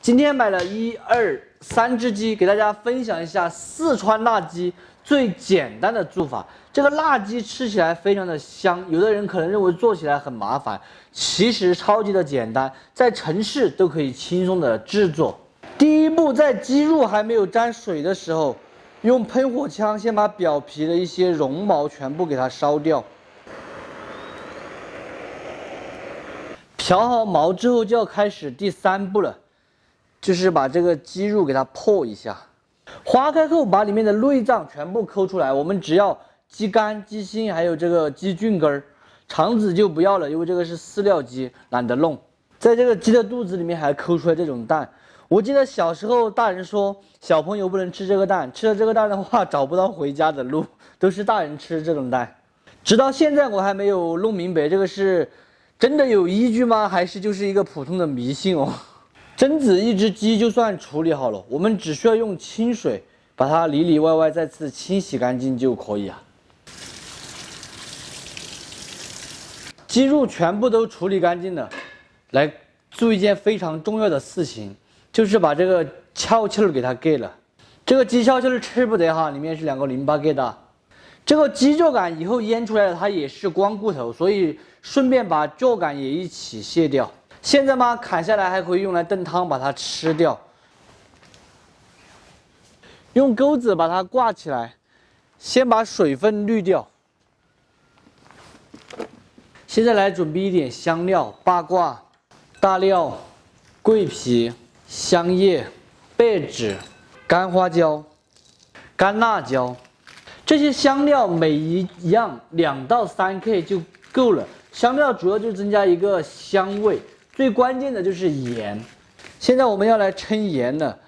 今天买了3只鸡，给大家分享一下四川辣鸡最简单的做法。这个辣鸡吃起来非常的香，有的人可能认为做起来很麻烦，其实超级的简单，在城市都可以轻松的制作。第一步，在鸡肉还没有沾水的时候，用喷火枪先把表皮的一些绒毛全部给它烧掉。漂好毛之后，就要开始第3步了。就是把这个鸡肉给它破一下，划开后把里面的内脏全部抠出来。我们只要鸡肝、鸡心，还有这个鸡菌根儿，肠子就不要了，因为这个是饲料鸡，懒得弄。在这个鸡的肚子里面还抠出来这种蛋。我记得小时候大人说小朋友不能吃这个蛋，吃了这个蛋的话找不到回家的路，都是大人吃这种蛋。直到现在我还没有弄明白这个是真的有依据吗？还是就是一个普通的迷信哦？蒸子一只鸡就算处理好了，我们只需要用清水把它里里外外再次清洗干净就可以啊。鸡肉全部都处理干净了，来做一件非常重要的事情，就是把这个鞘气儿给它给了。这个鸡鞘气儿吃不得哈，里面是2个淋巴疙瘩。这个鸡脚杆以后腌出来的它也是光骨头，所以顺便把脚杆也一起卸掉。现在嘛，砍下来还可以用来炖汤，把它吃掉。用钩子把它挂起来，先把水分滤掉。现在来准备一点香料：八卦、大料、桂皮、香叶、贝纸、干花椒、干辣椒。这些香料每一样2到3克就够了。香料主要就增加一个香味。最关键的就是盐，现在我们要来称盐了。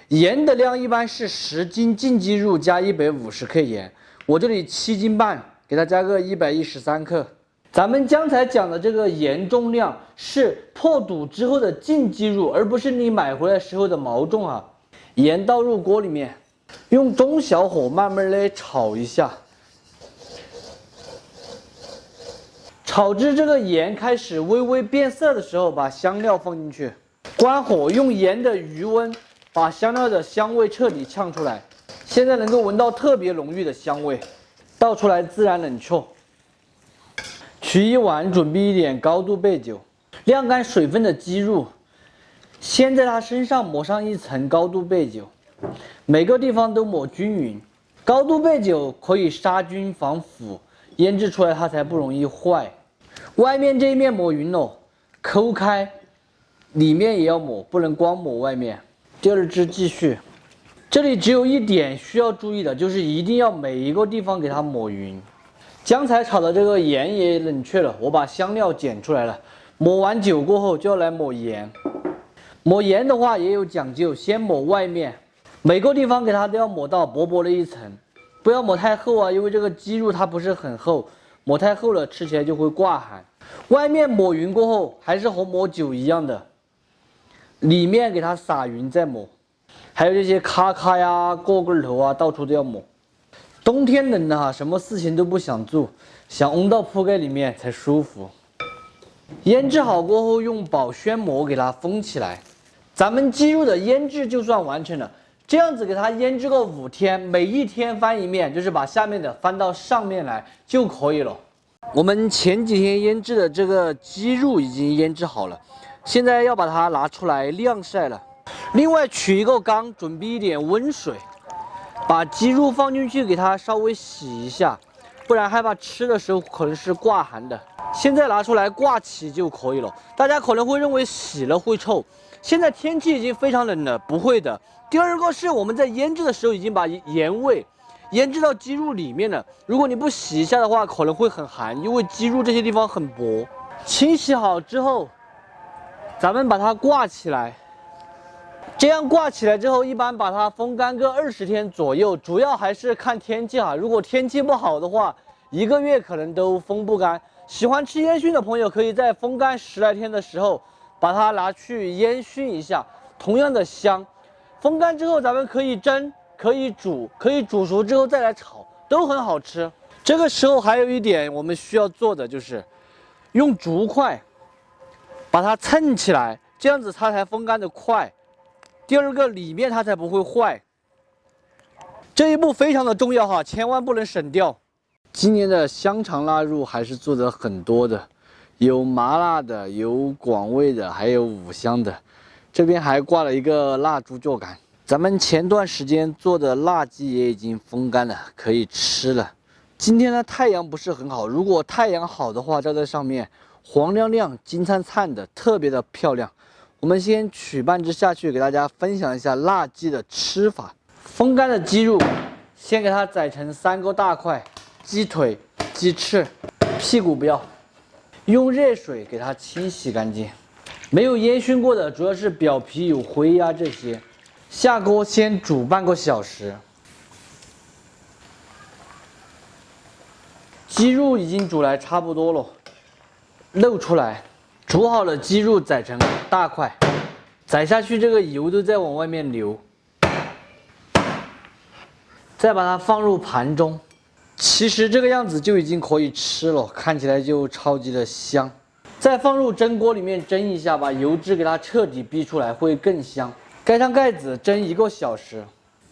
盐的量一般是10斤净鸡肉加150克盐，我这里7斤半，给它加个113克。咱们刚才讲的这个盐重量是破肚之后的净鸡肉，而不是你买回来时候的毛重啊。盐倒入锅里面，用中小火慢慢的炒一下。炒至这个盐开始微微变色的时候，把香料放进去，关火，用盐的余温把香料的香味彻底呛出来。现在能够闻到特别浓郁的香味，倒出来自然冷却。取一碗，准备一点高度焙酒，晾干水分的鸡肉，先在它身上抹上一层高度焙酒，每个地方都抹均匀。高度焙酒可以杀菌防腐，腌制出来它才不容易坏。外面这一面抹匀了，抠开，里面也要抹，不能光抹外面。第2只继续，这里只有一点需要注意的，就是一定要每一个地方给它抹匀。刚才炒的这个盐也冷却了，我把香料捡出来了。抹完酒过后就要来抹盐。抹盐的话也有讲究，先抹外面，每个地方给它都要抹到薄薄的一层，不要抹太厚啊，因为这个鸡肉它不是很厚。抹太厚了，吃起来就会挂寒。外面抹匀过后，还是和抹酒一样的，里面给它撒匀再抹。还有这些咔咔呀、过根头啊，到处都要抹。冬天冷了哈，什么事情都不想做，想嗡到铺盖里面才舒服。腌制好过后，用保鲜膜给它封起来。咱们鸡肉的腌制就算完成了。这样子给它腌制个5天，每1天翻一面，就是把下面的翻到上面来就可以了。我们前几天腌制的这个鸡肉已经腌制好了，现在要把它拿出来晾晒了。另外取一个缸，准备一点温水，把鸡肉放进去，给它稍微洗一下，不然害怕吃的时候可能是挂寒的。现在拿出来挂起就可以了。大家可能会认为洗了会臭，现在天气已经非常冷了，不会的。第2个是我们在腌制的时候已经把盐味腌制到鸡肉里面了，如果你不洗一下的话，可能会很寒，因为鸡肉这些地方很薄。清洗好之后，咱们把它挂起来。这样挂起来之后，一般把它风干个20天左右，主要还是看天气哈。如果天气不好的话，1个月可能都风不干。喜欢吃烟熏的朋友，可以在风干10来天的时候把它拿去烟熏一下，同样的香。风干之后，咱们可以蒸，可以煮，可以煮熟之后再来炒，都很好吃。这个时候还有一点我们需要做的，就是用竹筷把它蹭起来，这样子它才风干的快。第二个里面它才不会坏。这一步非常的重要哈，千万不能省掉。今年的香肠腊肉还是做的很多的，有麻辣的，有广味的，还有五香的。这边还挂了一个蜡猪脚杆。咱们前段时间做的辣鸡也已经风干了，可以吃了。今天呢太阳不是很好，如果太阳好的话，照在上面黄亮亮、金灿灿的，特别的漂亮。我们先取半只下去，给大家分享一下辣鸡的吃法。风干的鸡肉，先给它宰成3个大块，鸡腿、鸡翅，屁股不要。用热水给它清洗干净。没有烟熏过的，主要是表皮有灰呀这些。下锅先煮半个小时。鸡肉已经煮来差不多了，露出来。煮好了鸡肉宰成大块，宰下去这个油都在往外面流。再把它放入盘中。其实这个样子就已经可以吃了，看起来就超级的香。再放入蒸锅里面蒸一下，把油脂给它彻底逼出来，会更香。盖上盖子蒸1个小时。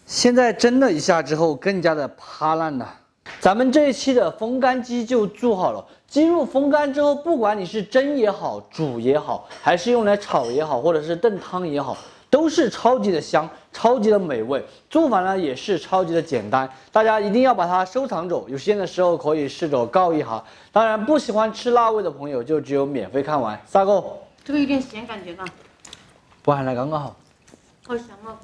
现在蒸了一下之后，更加的趴烂了。咱们这一期的风干鸡就做好了。鸡肉风干之后，不管你是蒸也好，煮也好，还是用来炒也好，或者是炖汤也好，都是超级的香，超级的美味。做法呢也是超级的简单，大家一定要把它收藏着，有时间的时候可以试着告一下。当然，不喜欢吃辣味的朋友就只有免费看完。啥个？这个有点咸感觉吧？不含来刚刚好。好香啊！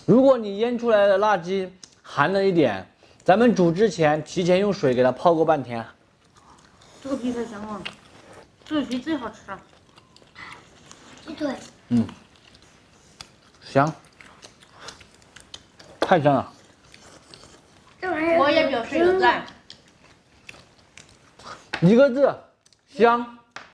如果你腌出来的辣鸡寒了一点，咱们煮之前提前用水给它泡个半天。这个皮太香了，这个皮最好吃了。鸡腿，香，太香了。这玩意儿我也表示有赞。1个字，香。